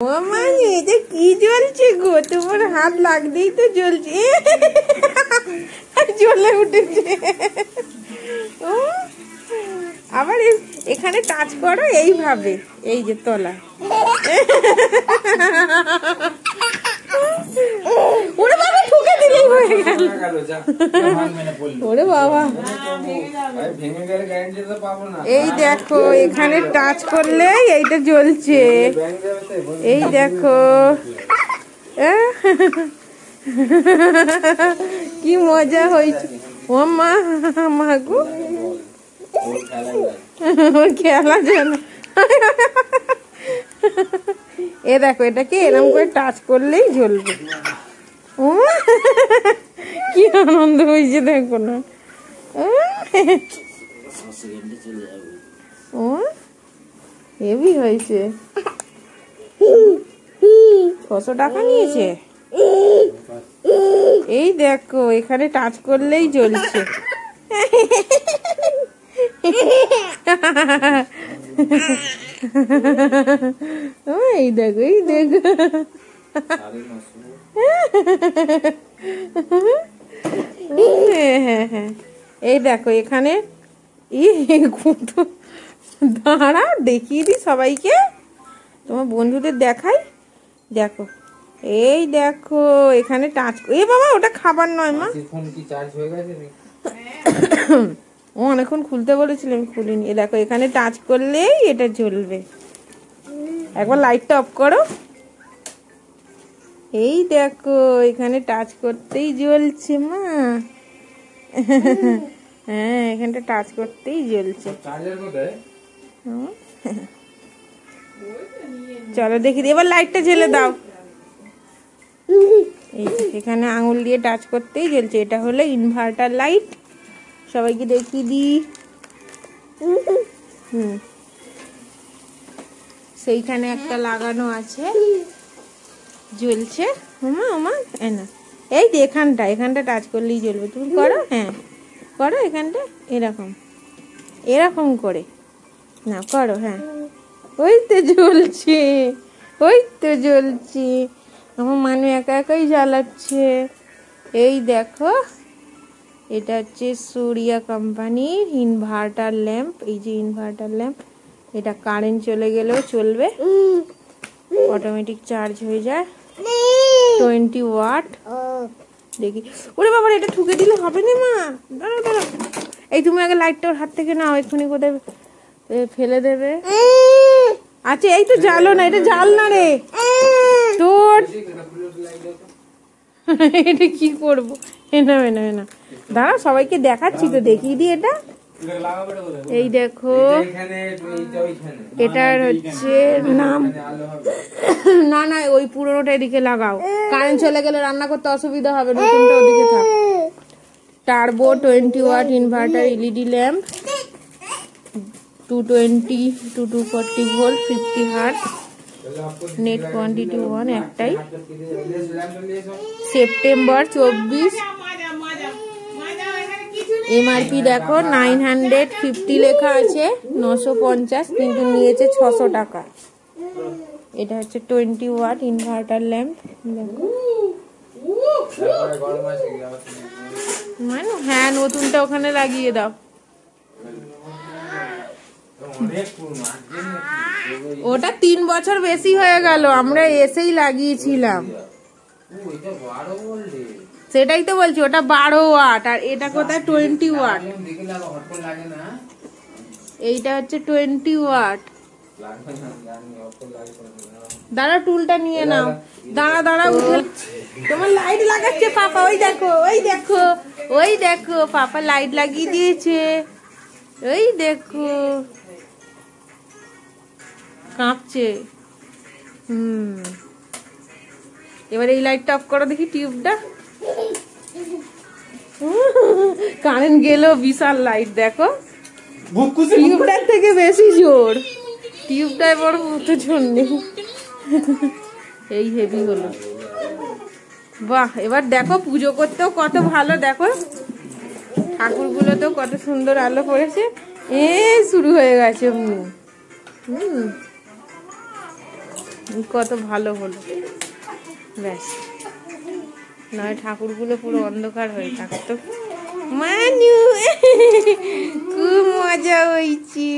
ও মা এটা কি জ্বলছে গো, তোমার হাত লাগতেই তো জ্বলছে, জ্বলে উঠেছে। আবার এখানে টাচ করো এইভাবে, এই যে তলা। ওরে বাবা ঠুকে দিলেই হয়ে গেল। ওরে বাবা এই দেখো এখানে টাচ করলে এইটা জ্বলছে, এই দেখো কি মজা হয়েছে। ও মা মাগো খেলা যেন, এ দেখো এটাকে এরকম করে টাচ করলেই জ্বলবে। ও কি আনন্দ হয়েছে দেখো না। ও হেভি হয়েছে। 600 টাকা নিয়েছে। এই দেখো এখানে টাচ করলেই জ্বলছে। এই দেখো এই দেখো এই দেখো এখানে দাঁড়া দেখিয়ে দি সবাইকে, তোমার বন্ধুদের দেখাই। দেখো এই দেখো এখানে টাচ, এ বাবা ওটা খাবার নয় মা। ও অনেকক্ষণ খুলতে বলেছিলাম, খুলিনি। এ দেখো এখানে টাচ করলেই এটা জ্বলবে। একবার লাইটটা অফ করো। এই দেখো এখানে টাচ করতেই জ্বলছে মা। হ্যাঁ এখানটা টাচ করতেই জ্বলছে। চলো দেখি এবার লাইটটা জ্বেলে দাও। এই এখানে আঙুল দিয়ে টাচ করতেই জ্বলছে। এটা হলো ইনভার্টার লাইট, সবাইকে দেখিয়ে দি। সেইখানে একটা লাগানো আছে, জ্বলছে। হুমা হুমা না এই যে এখানটা টাচ করলেই জ্বলবে। তুমি করো, হ্যাঁ করো এখানটা এরকম এরকম করে না করো, হ্যাঁ ওই তো জ্বলছে, ওই তো জ্বলছে। আমার মানু একা একাই জ্বালাচ্ছে। এই দেখো এটা হচ্ছে সূর্যা কোম্পানির ইনভার্টার ল্যাম্প। এই যে ইনভার্টার ল্যাম্প, এটা কারেন্ট চলে গেলেও চলবে, অটোমেটিক চার্জ হয়ে যায়। 20 ওয়াট। দেখি ওরে বাবা এটা ঠুকে দিলে হবে না মা, দাঁড়াও দাঁড়াও। এই তুমি আগে লাইটটা ওর হাত থেকে নাও, এক্ষুনি কোথায় ফেলে দেবে। আচ্ছা এই তো জ্বালো না, এটা জ্বাল না রে তোর। এটা কি করবো, এনা এনা এনা দাঁড়া সবাইকে দেখাচ্ছি তো, দেখিয়ে দি এটা। এই দেখো এটার হচ্ছে নাম, না না ওই পুরোনোটা এদিকে লাগাও, কারেন্ট চলে গেলে রান্না করতে অসুবিধা হবে, নতুনটা ওদিকে থাক। Turbo 20 watt inverter LED lamp, 220 to 240 volt, 50 hertz, net quantity 1 একটাই। সেপ্টেম্বর 24। এমআরপি দেখো 950 লেখা আছে, 950 কিন্তু নিয়েছে 600 টাকা। এটা হচ্ছে 20 ওয়াট ইনভার্টার ল্যাম্প। দেখো হ্যাঁ নতুনটা ওখানে লাগিয়ে দাও। ওটা 3 বছর বেশি হয়ে গেল, আমরা এসেই লাগিয়েছিলাম। সেটাই তো বলছি, ওটা 12 ওয়াট আর এটা কোথায় 20 ওয়াট। এইটা হচ্ছে 20 ওয়াট। দাঁড়া টুলটা নিয়ে নাও, দাঁড়া দাঁড়া উঠে। তোমার লাইট লাগাচ্ছে পাপা, ওই দেখো ওই দেখো ওই দেখো পাপা লাইট লাগিয়ে দিয়েছে, ওই দেখো কাঁপছে। এবার এই লাইটটা অফ করো দেখি, টিউবটা। কারেন্ট গেল, বিশাল লাইট দেখো, টিউবটার থেকে বেশি জোর, টিউবটায় বড় মতো জোর নেই। এই হেভি হলো, বাহ। এবার দেখো পুজো করতেও কত ভালো, দেখো ঠাকুরগুলোতেও কত সুন্দর আলো পড়েছে। শুরু হয়ে গেছে। কত ভালো হলো। ব্যাস, নয় ঠাকুরগুলো পুরো অন্ধকার হয়ে থাকতো। মানু খুব মজা হয়েছে।